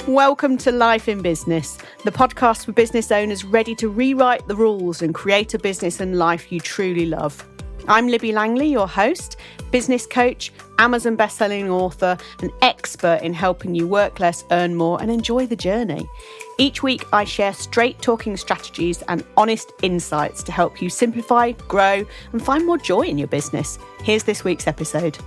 Welcome to Life in Business, the podcast for business owners ready to rewrite the rules and create a business and life you truly love. I'm Libby Langley, your host, business coach, Amazon bestselling author, and expert in helping you work less, earn more, and enjoy the journey. Each week, I share straight-talking strategies and honest insights to help you simplify, grow, and find more joy in your business. Here's this week's episode.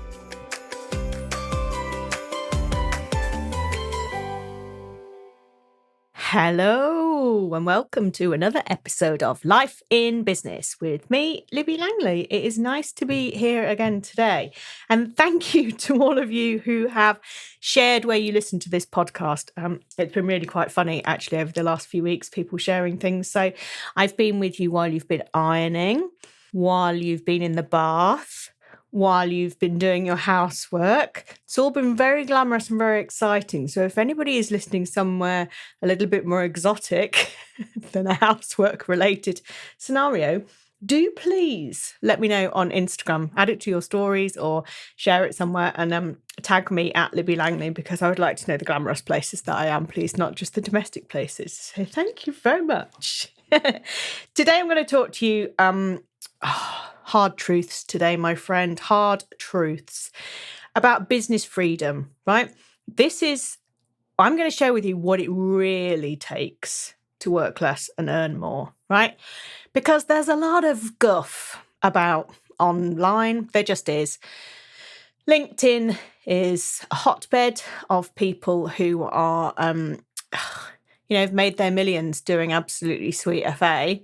Hello and welcome to another episode of Life in Business with me, Libby Langley. It is nice to be here again today. And thank you to all of you who have shared where you listen to this podcast. It's been really quite funny, actually, over the last few weeks, people sharing things. So I've been with you while you've been ironing, while you've been in the bath, while you've been doing your housework. It's all been very glamorous and very exciting. So if anybody is listening somewhere a little bit more exotic than a housework related scenario, do please let me know on Instagram, add it to your stories or share it somewhere and tag me at Libby Langley, because I would like to know the glamorous places that I am, please, not just the domestic places. So thank you very much. Today I'm going to talk to you hard truths today, my friend, hard truths about business freedom, right? I'm going to share with you what it really takes to work less and earn more, right? Because there's a lot of guff about online. There just is. LinkedIn is a hotbed of people who are, have made their millions doing absolutely sweet FA.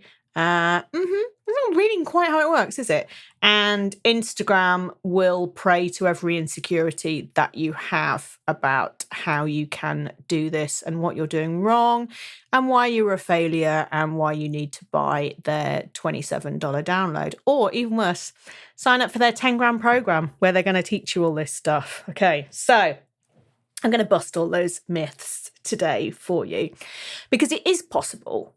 It's not really quite how it works, is it? And Instagram will prey to every insecurity that you have about how you can do this and what you're doing wrong and why you're a failure and why you need to buy their $27 download. Or even worse, sign up for their 10 grand program where they're going to teach you all this stuff. Okay, so I'm going to bust all those myths today for you because it is possible.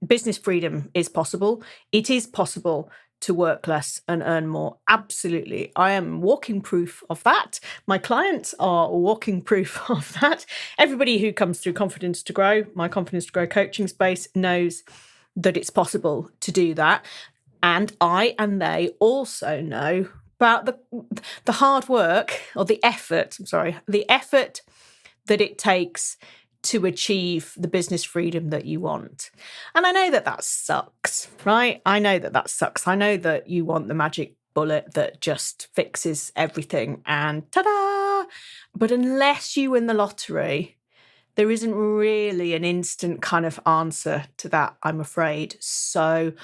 Business freedom is possible. It is possible to work less and earn more. Absolutely. I am walking proof of that. My clients are walking proof of that. Everybody who comes through Confidence to Grow, my Confidence to Grow coaching space, knows that it's possible to do that. And I and they also know about the hard work or the effort that it takes to achieve the business freedom that you want. And I know that sucks, right? I know that sucks. I know that you want the magic bullet that just fixes everything and ta-da! But unless you win the lottery, there isn't really an instant kind of answer to that, I'm afraid. So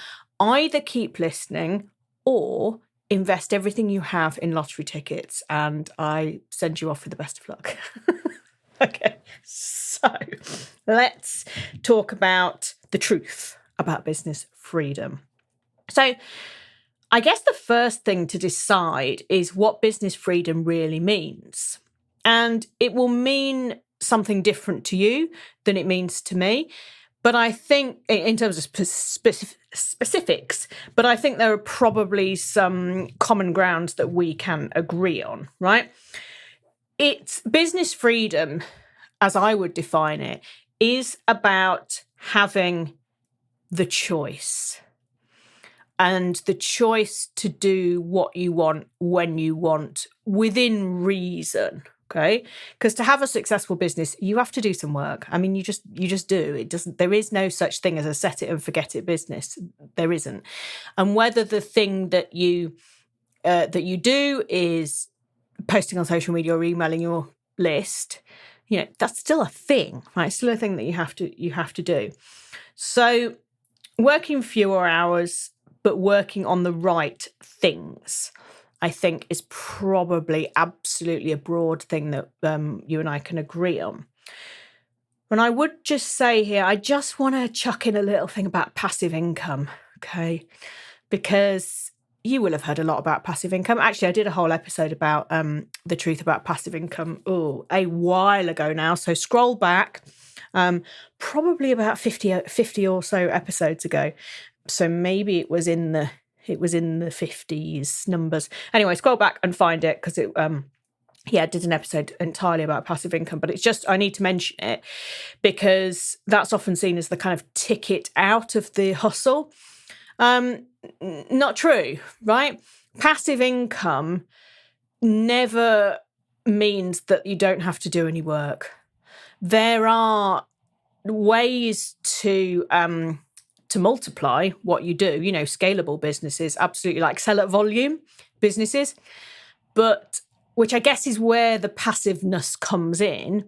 either keep listening or invest everything you have in lottery tickets and I send you off with the best of luck. Okay, so let's talk about the truth about business freedom. So I guess the first thing to decide is what business freedom really means. And it will mean something different to you than it means to me. But I think in terms of specifics, but I think there are probably some common grounds that we can agree on, right? It's business freedom, as I would define it, is about having the choice and the choice to do what you want, when you want, within reason. Okay, because to have a successful business, you have to do some work. I mean, you just do. There is no such thing as a set it and forget it business. There isn't. And whether the thing that you do is posting on social media or emailing your list, that's still a thing, right? It's still a thing that you have to do. So working fewer hours, but working on the right things, I think is probably absolutely a broad thing that you and I can agree on. And I would just say here, I just want to chuck in a little thing about passive income, okay? Because you will have heard a lot about passive income. Actually, I did a whole episode about the truth about passive income a while ago now. So scroll back, probably about 50 or so episodes ago. So maybe it was in the 50s numbers. Anyway, scroll back and find it because I did an episode entirely about passive income, but it's just, I need to mention it because that's often seen as the kind of ticket out of the hustle. Not true, right? Passive income never means that you don't have to do any work. There are ways to multiply what you do, scalable businesses, absolutely, like sell at volume businesses, but which I guess is where the passiveness comes in.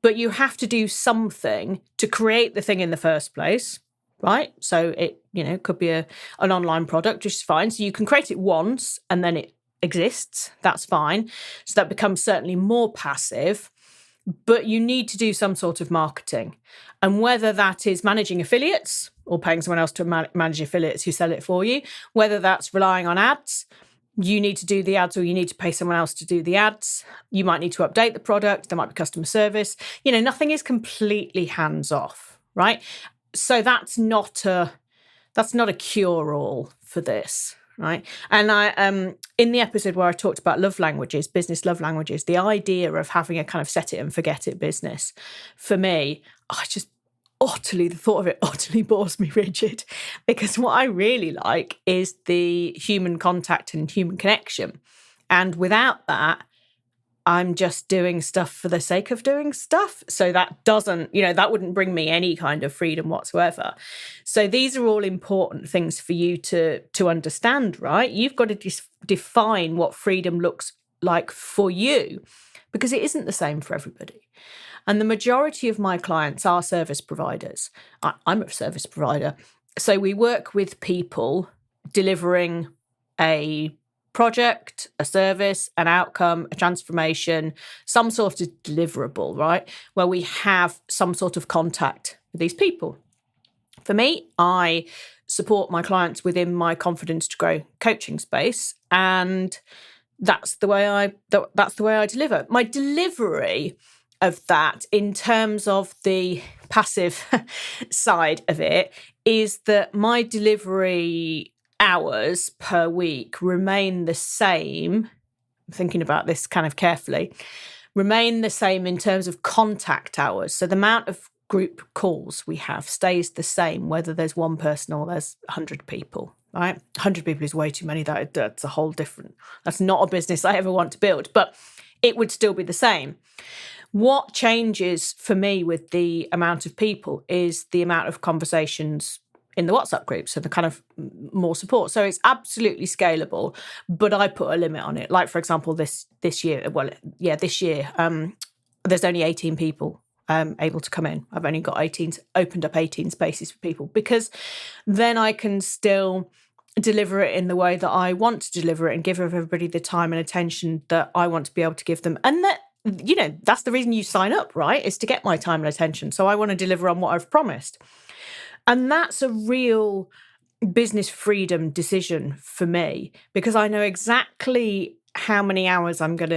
But you have to do something to create the thing in the first place, right? So it, could be an online product, which is fine. So you can create it once and then it exists. That's fine. So that becomes certainly more passive. But you need to do some sort of marketing. And whether that is managing affiliates or paying someone else to manage affiliates who sell it for you, whether that's relying on ads, you need to do the ads or you need to pay someone else to do the ads. You might need to update the product. There might be customer service. Nothing is completely hands off, right? So that's not a cure-all for this, right? And I in the episode where I talked about love languages, business love languages, the idea of having a kind of set it and forget it business, for me, the thought of it utterly bores me rigid, because what I really like is the human contact and human connection. And without that, I'm just doing stuff for the sake of doing stuff. So that doesn't, that wouldn't bring me any kind of freedom whatsoever. So these are all important things for you to understand, right? You've got to define what freedom looks like for you, because it isn't the same for everybody. And the majority of my clients are service providers. I'm a service provider. So we work with people delivering a project, a service, an outcome, a transformation, some sort of deliverable, right? Where we have some sort of contact with these people. For me, I support my clients within my confidence to grow coaching space, and that's the way I deliver. My delivery of that, in terms of the passive side of it, is that my delivery hours per week remain the same. I'm thinking about this kind of carefully. Remain the same in terms of contact hours. So the amount of group calls we have stays the same, whether there's one person or there's 100 people, right? 100 people is way too many. That's a whole different, that's not a business I ever want to build, but it would still be the same. What changes for me with the amount of people is the amount of conversations in the WhatsApp group, so the kind of more support. So it's absolutely scalable, but I put a limit on it. Like, for example, this year, there's only 18 people able to come in. I've only got opened up 18 spaces for people, because then I can still deliver it in the way that I want to deliver it and give everybody the time and attention that I want to be able to give them. And that, that's the reason you sign up, right? Is to get my time and attention. So I want to deliver on what I've promised. And that's a real business freedom decision for me, because I know exactly how many hours I'm going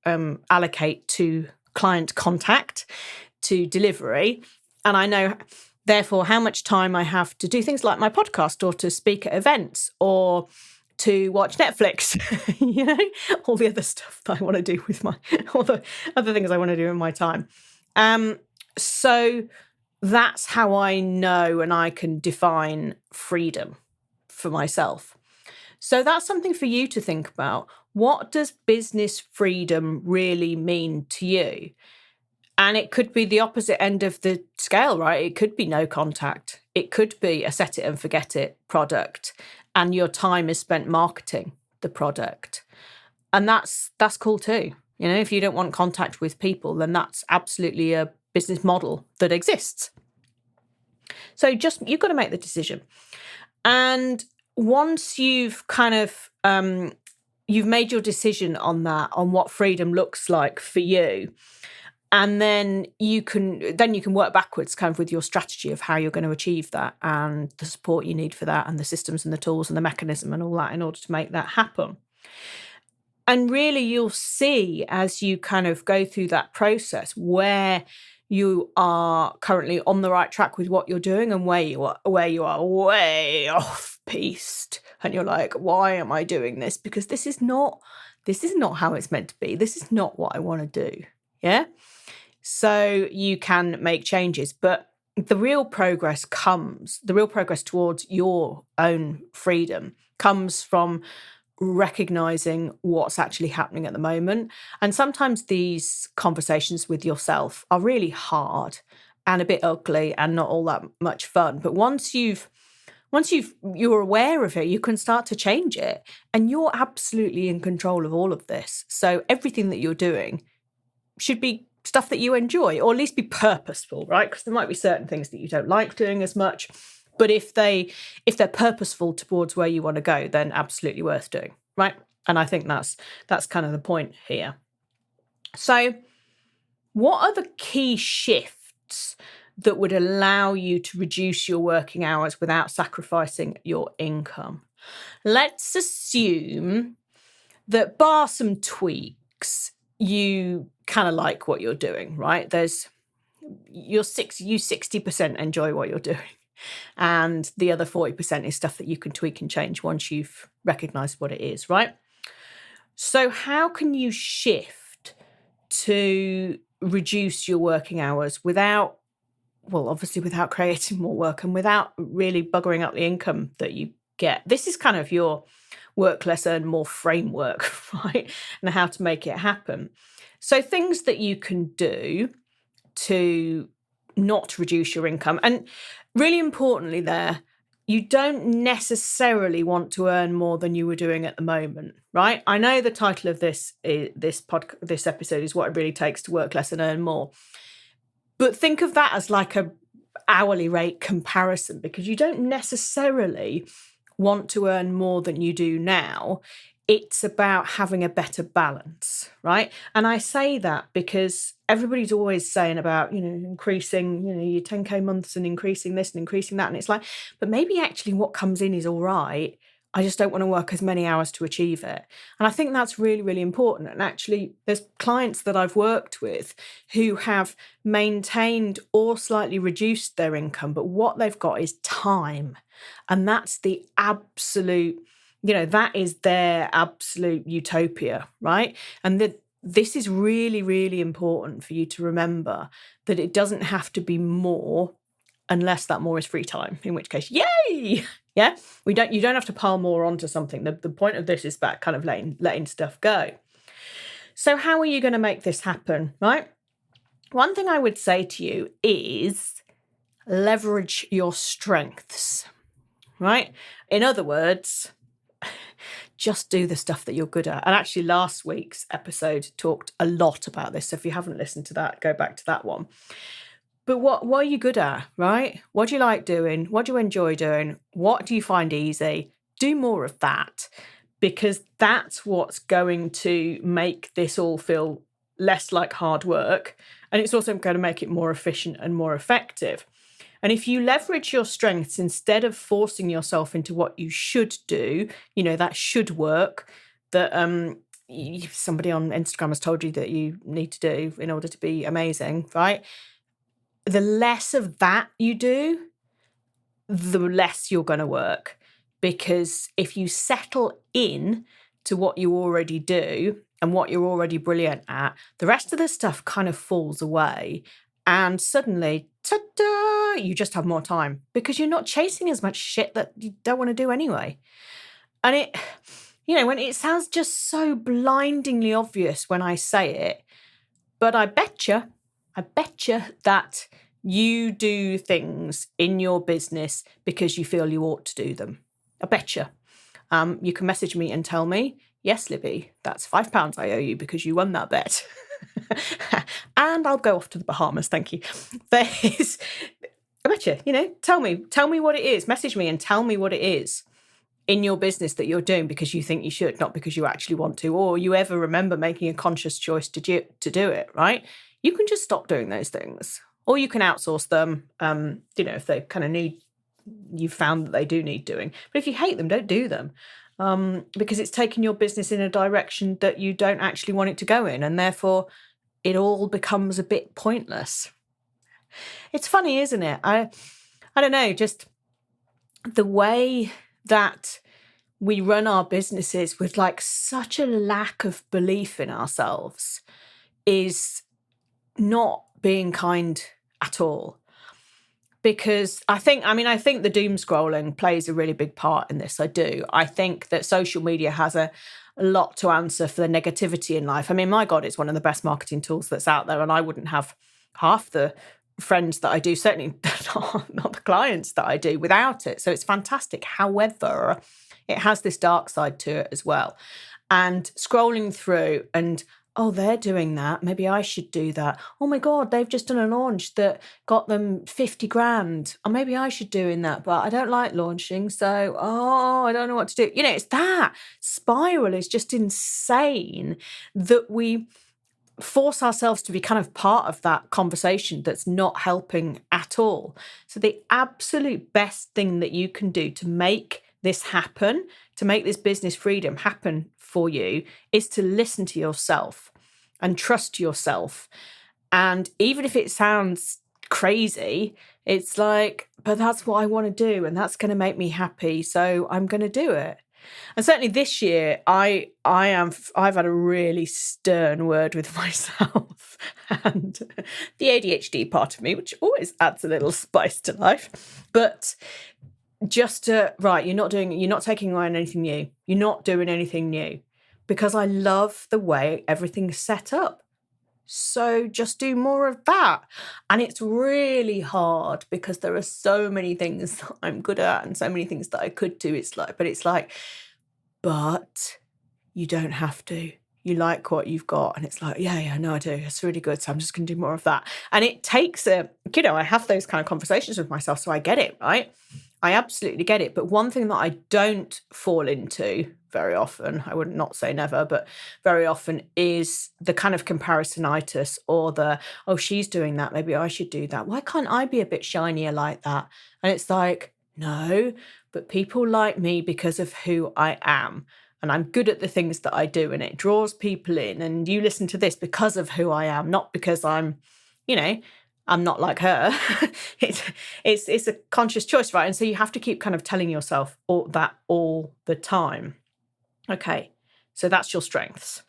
to allocate to client contact, to delivery. And I know, therefore, how much time I have to do things like my podcast, or to speak at events, or to watch Netflix, all the other stuff that I want to do with all the other things I want to do in my time. So that's how I know and I can define freedom for myself. So that's something for you to think about. What does business freedom really mean to you? And it could be the opposite end of the scale, right? It could be no contact. It could be a set it and forget it product, and your time is spent marketing the product. And that's cool too. If you don't want contact with people, then that's absolutely a business model that exists. So you've got to make the decision. And once you've kind of, you've made your decision on that, on what freedom looks like for you, and then you can work backwards kind of with your strategy of how you're going to achieve that, and the support you need for that, and the systems and the tools and the mechanism and all that in order to make that happen. And really, you'll see as you kind of go through that process where you are currently on the right track with what you're doing, and where you are way off piste, and you're like, why am I doing this? Because this is not this is not how it's meant to be. This is not what I want to do. Yeah. So you can make changes, but the real progress towards your own freedom comes from recognizing what's actually happening at the moment. And sometimes these conversations with yourself are really hard and a bit ugly and not all that much fun. But you're aware of it, you can start to change it, and you're absolutely in control of all of this. So everything that you're doing should be stuff that you enjoy, or at least be purposeful, right? Because there might be certain things that you don't like doing as much, but if they're purposeful towards where you want to go, then absolutely worth doing, right? And I think that's kind of the point here. So what are the key shifts that would allow you to reduce your working hours without sacrificing your income? Let's assume that bar some tweaks, you kind of like what you're doing, right? You 60% enjoy what you're doing. And the other 40% is stuff that you can tweak and change once you've recognized what it is, right? So how can you shift to reduce your working hours without creating more work and without really buggering up the income that you get? This is kind of your work less, earn more framework, right? And how to make it happen. So things that you can do to not reduce your income. And really importantly there, you don't necessarily want to earn more than you were doing at the moment, right? I know the title of this episode is What It Really Takes to Work Less and Earn More. But think of that as like a hourly rate comparison, because you don't necessarily want to earn more than you do now. It's about having a better balance, right? And I say that because everybody's always saying about, increasing, your 10K months and increasing this and increasing that. And it's like, but maybe actually what comes in is all right. I just don't want to work as many hours to achieve it. And I think that's really, really important. And actually, there's clients that I've worked with who have maintained or slightly reduced their income, but what they've got is time. And that's the absolute, that is their absolute utopia, right? And this is really, really important for you to remember, that it doesn't have to be more unless that more is free time, in which case, yay! Yeah, you don't have to pile more onto something. The point of this is about kind of letting stuff go. So how are you going to make this happen, right? One thing I would say to you is leverage your strengths, right? In other words, just do the stuff that you're good at. And actually last week's episode talked a lot about this. So if you haven't listened to that, go back to that one. But what are you good at, right? What do you like doing? What do you enjoy doing? What do you find easy? Do more of that, because that's what's going to make this all feel less like hard work. And it's also going to make it more efficient and more effective. And if you leverage your strengths instead of forcing yourself into what you should do, that should work, that somebody on Instagram has told you that you need to do in order to be amazing, right? The less of that you do, the less you're going to work. Because if you settle in to what you already do and what you're already brilliant at, the rest of the stuff kind of falls away. And suddenly, ta-da, you just have more time because you're not chasing as much shit that you don't want to do anyway. And when it sounds just so blindingly obvious when I say it, but I bet you that you do things in your business because you feel you ought to do them. I bet you. You can message me and tell me, yes, Libby, that's £5 I owe you because you won that bet. And I'll go off to the Bahamas, thank you. I bet you, tell me what it is. Message me and tell me what it is in your business that you're doing because you think you should, not because you actually want to, or you ever remember making a conscious choice to do it, right? You can just stop doing those things, or you can outsource them, if they kind of you've found that they do need doing. But if you hate them, don't do them, because it's taking your business in a direction that you don't actually want it to go in, and therefore it all becomes a bit pointless. It's funny, isn't it? I don't know, just the way that we run our businesses with like such a lack of belief in ourselves is not being kind at all. Because I think the doom scrolling plays a really big part in this. I do. I think that social media has a lot to answer for the negativity in life. I mean, my God, it's one of the best marketing tools that's out there. And I wouldn't have half the friends that I do, certainly not the clients that I do, without it. So it's fantastic. However, it has this dark side to it as well. And scrolling through and, oh, they're doing that, maybe I should do that. Oh my God, they've just done a launch that got them 50 grand. Or maybe I should do in that, but I don't like launching. So, I don't know what to do. It's that spiral is just insane that we force ourselves to be kind of part of that conversation that's not helping at all. So the absolute best thing that you can do to make this happen, to make this business freedom happen for you, is to listen to yourself and trust yourself. And even if it sounds crazy, it's like, but that's what I want to do and that's going to make me happy, so I'm going to do it. And certainly this year, I've had a really stern word with myself and the ADHD part of me, which always adds a little spice to life. But just you're not taking away anything new. You're not doing anything new, because I love the way everything's set up. So just do more of that. And it's really hard because there are so many things that I'm good at and so many things that I could do. But you don't have to. You like what you've got. And it's like, yeah, no, I do. It's really good. So I'm just going to do more of that. And it takes I have those kind of conversations with myself. So I get it, right? I absolutely get it. But one thing that I don't fall into very often, I would not say never, but very often, is the kind of comparisonitis or the, oh, she's doing that, maybe I should do that. Why can't I be a bit shinier like that? And it's like, no, but people like me because of who I am. And I'm good at the things that I do, and it draws people in. And you listen to this because of who I am, not because I'm not like her. It's a conscious choice, right? And so you have to keep kind of telling yourself that all the time. Okay, so that's your strengths.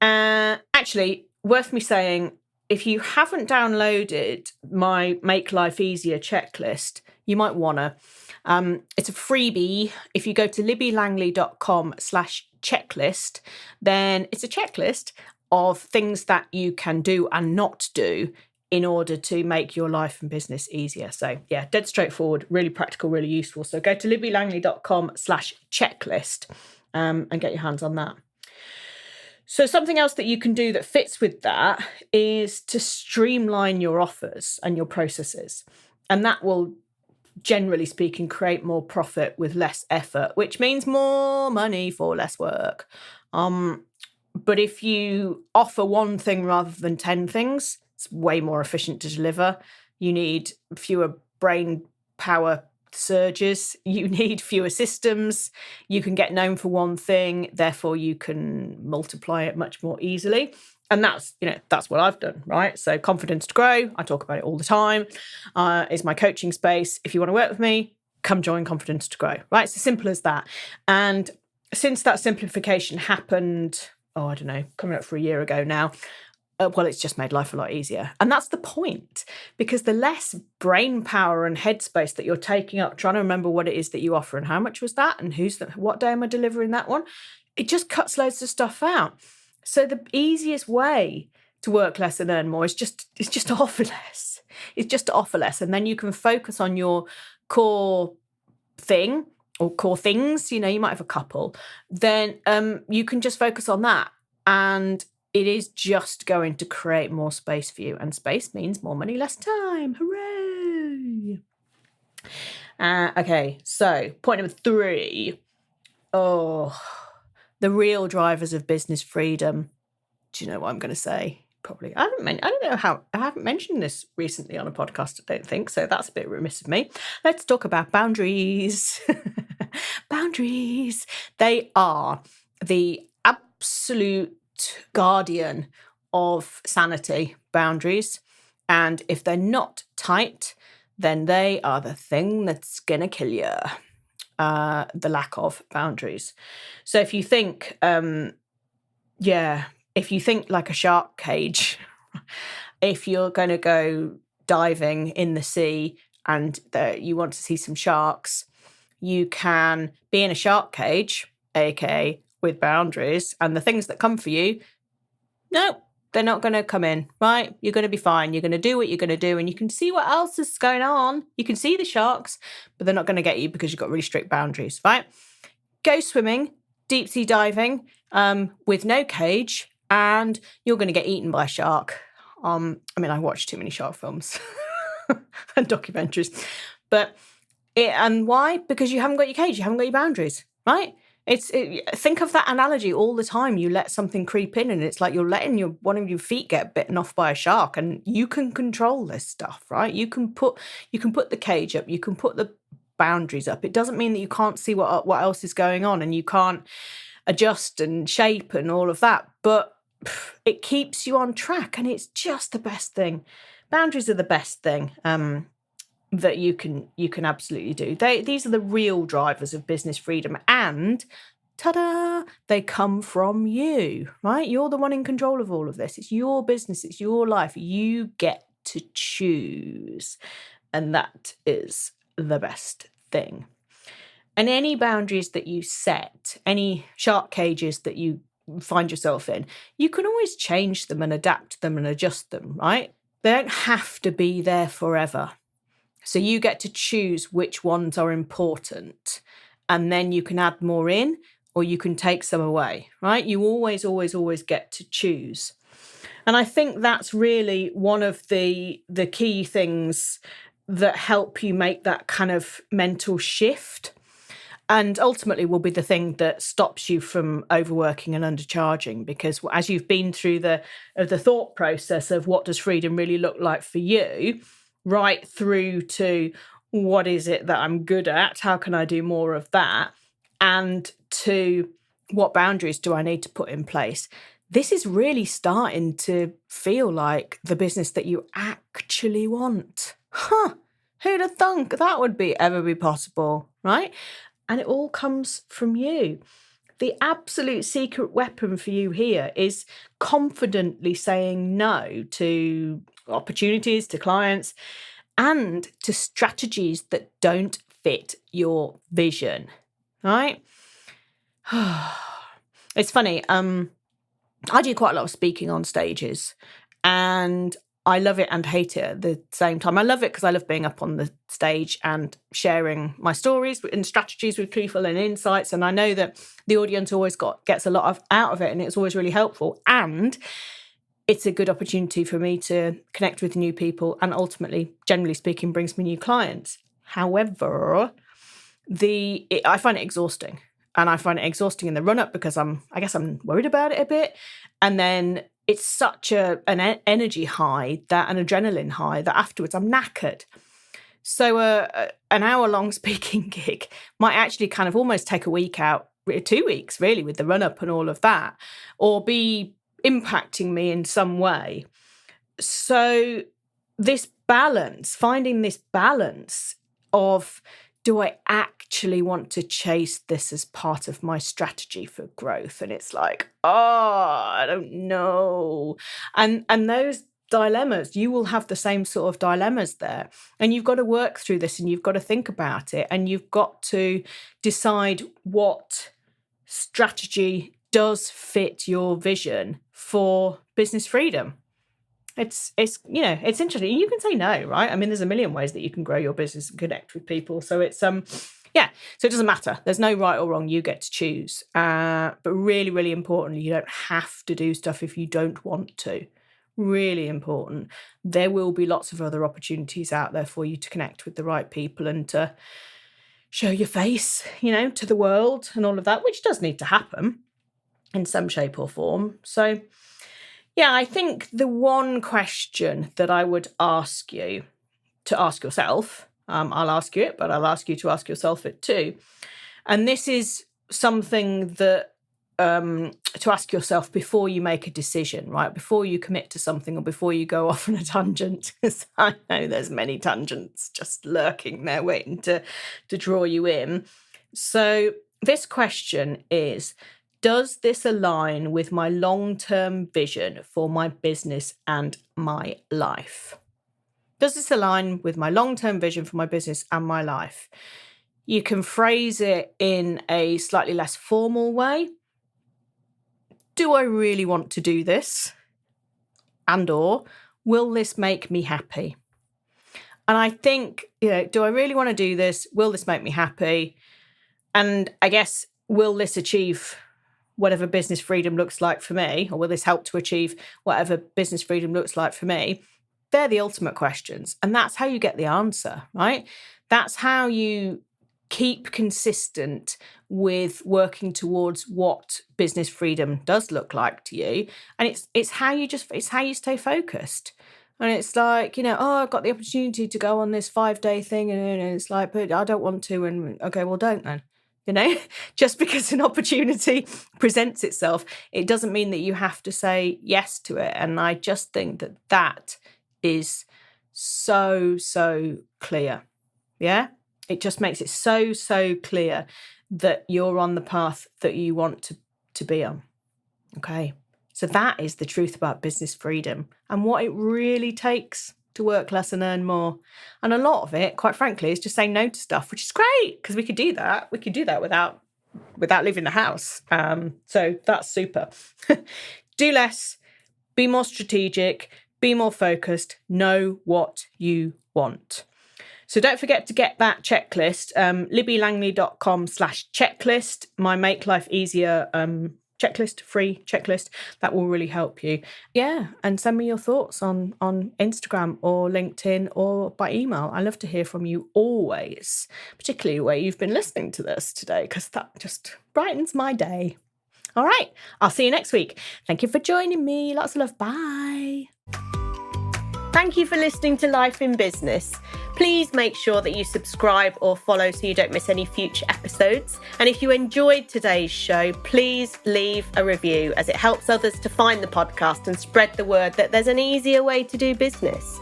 Actually, worth me saying, if you haven't downloaded my Make Life Easier checklist, you might want to. It's a freebie. If you go to libbylangley.com/checklist, then it's a checklist of things that you can do and not do in order to make your life and business easier. So yeah, dead straightforward, really practical, really useful. So go to libbylangley.com/checklist and get your hands on that. So something else that you can do that fits with that is to streamline your offers and your processes. And that will, generally speaking, create more profit with less effort, which means more money for less work. But if you offer one thing rather than 10 things, it's way more efficient to deliver. You need fewer brain power surges. You need fewer systems. You can get known for one thing, therefore you can multiply it much more easily. And that's what I've done, right? So Confidence to Grow, I talk about it all the time, is my coaching space. If you want to work with me, come join Confidence to Grow, right? It's as simple as that. And since that simplification happened, I don't know, coming up for a year ago now, it's just made life a lot easier. And that's the point, because the less brain power and headspace that you're taking up trying to remember what it is that you offer and how much was that and what day am I delivering that one, it just cuts loads of stuff out. So the easiest way to work less and earn more is just to offer less. It's just to offer less. And then you can focus on your core thing or core things. You might have a couple. Then you can just focus on that. And it is just going to create more space for you. And space means more money, less time. Hooray! Okay, so point number 3. The real drivers of business freedom. Do you know what I'm going to say? Probably. I haven't mentioned this recently on a podcast, I don't think. So that's a bit remiss of me. Let's talk about boundaries. Boundaries. They are the absolute guardian of sanity, boundaries. And if they're not tight, then they are the thing that's gonna kill you. the lack of boundaries. So if you think, if you think like a shark cage, if you're going to go diving in the sea and you want to see some sharks, you can be in a shark cage, aka with boundaries, and the things that come for you, no, they're not going to come in, right? You're going to be fine. You're going to do what you're going to do, and you can see what else is going on. You can see the sharks, but they're not going to get you because you've got really strict boundaries, right? Go swimming, deep sea diving, with no cage, and you're going to get eaten by a shark. I watch too many shark films and documentaries, but and why? Because you haven't got your cage, you haven't got your boundaries, right? Think of that analogy all the time. You let something creep in, and it's like you're letting one of your feet get bitten off by a shark, and you can control this stuff, right? You can put the cage up, you can put the boundaries up. It doesn't mean that you can't see what else is going on, and you can't adjust and shape and all of that, but it keeps you on track, and it's just the best thing. Boundaries are the best thing that you can absolutely do. These are the real drivers of business freedom, and ta-da, they come from you, right? You're the one in control of all of this. It's your business, it's your life. You get to choose, and that is the best thing. And any boundaries that you set, any shark cages that you find yourself in, you can always change them and adapt them and adjust them, right? They don't have to be there forever. So you get to choose which ones are important, and then you can add more in or you can take some away, right? You always, always, always get to choose. And I think that's really one of the key things that help you make that kind of mental shift, and ultimately will be the thing that stops you from overworking and undercharging. Because as you've been through the thought process of what does freedom really look like for you, right through to what is it that I'm good at, how can I do more of that, and to what boundaries do I need to put in place, this is really starting to feel like the business that you actually want. Who'd have thunk that would ever be possible, right? And it all comes from you. The absolute secret weapon for you here is confidently saying no to opportunities, to clients, and to strategies that don't fit your vision, right? It's funny. I do quite a lot of speaking on stages, and I love it and hate it at the same time. I love it because I love being up on the stage and sharing my stories and strategies with people and insights. And I know that the audience always gets a lot out of it, and it's always really helpful. And it's a good opportunity for me to connect with new people, and ultimately, generally speaking, brings me new clients. However, I find it exhausting. And I find it exhausting in the run-up because I guess I'm worried about it a bit. And then it's such an energy high, an adrenaline high, that afterwards I'm knackered. So an hour-long speaking gig might actually kind of almost take a week out, 2 weeks really, with the run-up and all of that, or be impacting me in some way. So finding this balance of, do I actually want to chase this as part of my strategy for growth? And it's like, I don't know. And those dilemmas, you will have the same sort of dilemmas there. And you've got to work through this, and you've got to think about it, and you've got to decide what strategy does fit your vision for business freedom. It's interesting. You can say no, right? I mean, there's a million ways that you can grow your business and connect with people. So it's so it doesn't matter. There's no right or wrong. You get to choose. But really, really importantly, you don't have to do stuff if you don't want to. Really important. There will be lots of other opportunities out there for you to connect with the right people and to show your face, to the world and all of that, which does need to happen in some shape or form. So yeah, I think the one question that I would ask you to ask yourself, I'll ask you it, but I'll ask you to ask yourself it too. And this is something that to ask yourself before you make a decision, right? Before you commit to something or before you go off on a tangent, because I know there's many tangents just lurking there waiting to draw you in. So this question is, does this align with my long-term vision for my business and my life? Does this align with my long-term vision for my business and my life? You can phrase it in a slightly less formal way. Do I really want to do this? And/or will this make me happy? And I think, do I really want to do this? Will this make me happy? And I guess, will this achieve whatever business freedom looks like for me? Or will this help to achieve whatever business freedom looks like for me? They're the ultimate questions. And that's how you get the answer, right? That's how you keep consistent with working towards what business freedom does look like to you. And it's how you stay focused. And it's like, I've got the opportunity to go on this 5-day thing. And it's like, but I don't want to. And okay, well, don't then. Just because an opportunity presents itself, it doesn't mean that you have to say yes to it. And I just think that is so, so clear. Yeah. It just makes it so, so clear that you're on the path that you want to be on. Okay. So that is the truth about business freedom and what it really takes to work less and earn more. And a lot of it, quite frankly, is just saying no to stuff, which is great because we could do that. We could do that without leaving the house. So that's super. Do less, be more strategic, be more focused, know what you want. So don't forget to get that checklist, libbylangley.com/checklist, my Make Life Easier checklist, free checklist. That will really help you. Yeah, and send me your thoughts on Instagram or LinkedIn or by email. I love to hear from you always, particularly where you've been listening to this today, because that just brightens my day. All right, I'll see you next week. Thank you for joining me. Lots of love. Bye. Thank you for listening to Life in Business. Please make sure that you subscribe or follow so you don't miss any future episodes. And if you enjoyed today's show, please leave a review as it helps others to find the podcast and spread the word that there's an easier way to do business.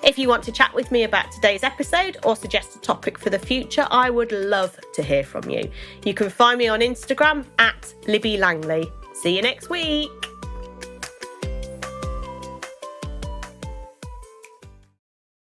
If you want to chat with me about today's episode or suggest a topic for the future, I would love to hear from you. You can find me on Instagram @LibbyLangley. See you next week.